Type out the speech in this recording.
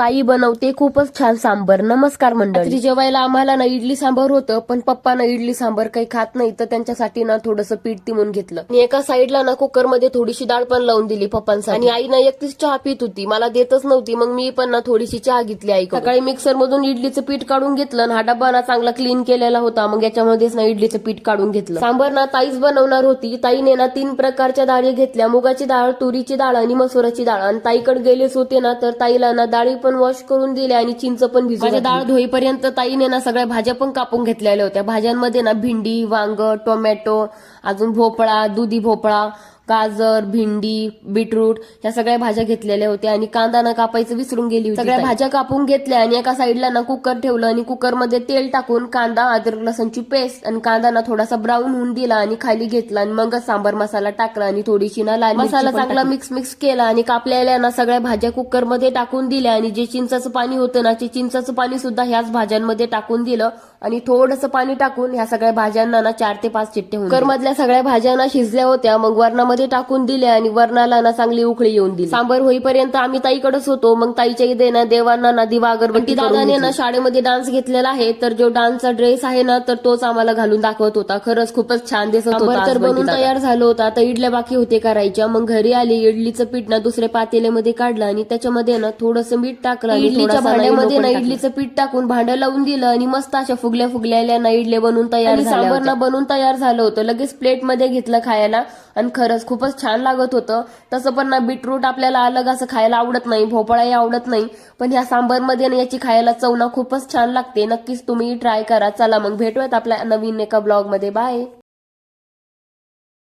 ताई बनवते खूपच छान सांबर. नमस्कार मंडळी. रात्री जेवायला आम्हाला ना इडली सांबर होतं, पण पप्पा ना इडली सांबर काही खात नाही, तर त्यांच्यासाठी ना थोडंसं पीठ तिमून घेतलं आणि एका साईडला ना कुकर मध्ये थोडीशी डाळ पण लावून दिली पप्पांसाठी. आणि आई ना एकटीच चहा पित होती, मला देतच नव्हती. मग मी पण ना थोडीशी चहा घेतली आई. सकाळी मिक्सर मधून इडलीचं पीठ काढून घेतलं आणि हा डब्बा ना चांगला क्लीन केलेला होता, मग याच्यामध्येच ना इडलीचं पीठ काढून घेतलं. सांबर ना ताईच बनवणार होती. ताईने ना 3 प्रकारच्या डाळी घेतल्या, मुगाची डाळ, तुरीची डाळ आणि मसुराची डाळ. आणि ताईकडे गेलेच होते ना, तर ताईला ना डाळी पण वॉश करून दिल्या आणि चिंच पण भिजवली. माझ्या डाळ धुईपर्यंत ताईने ना सगळ्या भाज्या पण कापून घेतलेल्या होत्या. भाज्यांमध्ये ना भेंडी, वांग, टोमॅटो, अजून भोपळा, दुधी भोपळा, गाजर, भेंडी, बीटरूट या सगळ्या भाज्या घेतलेल्या होत्या. आणि कांदा ना कापायचं विसरून गेली होती. सगळ्या भाज्या कापून घेतल्या आणि एका साईडला ना कुकर ठेवलं आणि कुकरमध्ये तेल टाकून कांदा, अद्रक लसूणची पेस्ट आणि कांदा ना थोडासा ब्राऊन होऊन दिला आणि खाली घेतला आणि मग सांबर मसाला टाकला आणि थोडीशी ना लाल मसाला चांगला मिक्स केला आणि कापलेल्या ना सगळ्या भाज्या कुकरमध्ये टाकून दिल्या. आणि जे चिंचाचं पाणी होतं ना, ते चिंचाचं पाणी सुद्धा ह्याच भाज्यांमध्ये टाकून दिलं आणि थोडंसं पाणी टाकून ह्या सगळ्या भाज्यांना ना 4 ते 5 शिट्टे होऊन कुकर मधल्या सगळ्या भाज्या ना शिजल्या होत्या. मग वरणामध्ये टाकून दिल्या आणि वरणाला ना चांगली उकळी येऊन दिली. सांबर होईपर्यंत आम्ही ताईकडेच होतो. मग ताईच्या इथे ना देवांना ना दिवा अगरबत्ती दादाने ना शाळेमध्ये डान्स घेतलेला आहे, तर जो डान्सचा ड्रेस आहे ना, तर तोच आम्हाला घालून दाखवत होता. खरंच खूपच छान दिसत होता. तर बनून तयार झालं होतं. आता इडल्या बाकी होते करायच्या. मग घरी आली, इडलीचं पीठ ना दुसऱ्या पातेल्यामध्ये काढलं आणि त्याच्यामध्ये ना थोडंसं मीठ टाकलं. इडलीच्या भांड्यामध्ये ना इडलीचं पीठ टाकून भांडं लावून दिलं आणि मस्त अशा फुगल्या ना इडल्या बनून तयार झाल्या. सांबर ना बनून तयार झालं होतं. लगेच प्लेट मध्ये घेतलं खायला आणि खरंच खूपच छान लागत होतं. तसं पण ना बीटरूट आपल्याला अलग असं खायला आवडत नाही, भोपळाही आवडत नाही, पण ह्या सांबरमध्ये ना याची खायला चव ना खूपच छान लागते. नक्कीच तुम्ही ट्राय करा. चला मग भेटूयात आपल्या नवीन एका ब्लॉग मध्ये. बाय.